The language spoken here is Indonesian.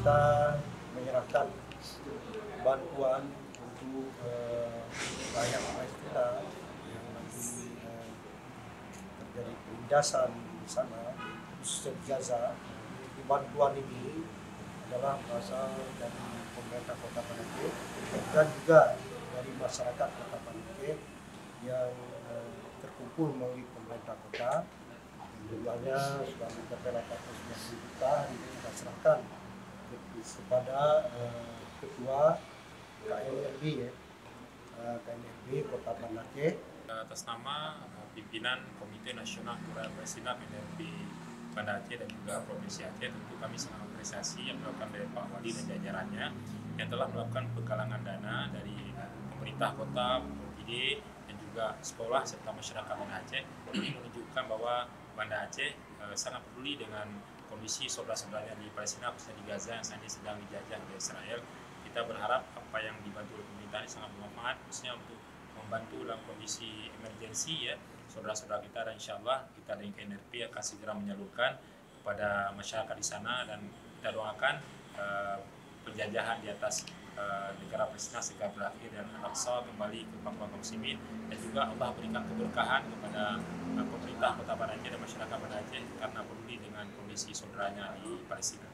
kita menyerahkan bantuan untuk rakyat Palestina yang lagi terjadi penindasan di sana, khususnya di Gaza. Bantuan ini adalah berasal dari pemerintah Kota Panake dan juga dari masyarakat Kota Panake yang terkumpul melalui pemerintah kota. Jumlahnya sudah mencapai 890 juta. Ini kita serahkan kepada Ketua KNRB Kota Panake atas nama pimpinan Komite Nasional Kura Palestina KNRB Banda Aceh dan juga Provinsi Aceh. Tentu kami sangat apresiasi yang dilakukan dari Pak Wali dan jajarannya yang telah melakukan penggalangan dana dari pemerintah kota, PPD, dan juga sekolah serta masyarakat Banda Aceh. Ini menunjukkan bahwa Banda Aceh sangat peduli dengan kondisi saudara-saudaranya di Palestina, khususnya di Gaza yang saat ini sedang dijajah oleh Israel. Kita berharap apa yang dibantu oleh pemerintah ini sangat bermanfaat, khususnya untuk membantu dalam kondisi emergensi ya saudara-saudara kita, dan insya Allah kita dari KNRB akan segera menyalurkan kepada masyarakat di sana, dan kita doakan penjajahan di atas negara Palestina segera berakhir dan Al-Aqsa kembali ke kaum muslimin, dan juga Allah berikan keberkahan kepada pemerintah Kota Banda Aceh dan masyarakat Banda Aceh karena peduli dengan kondisi saudaranya di Palestina.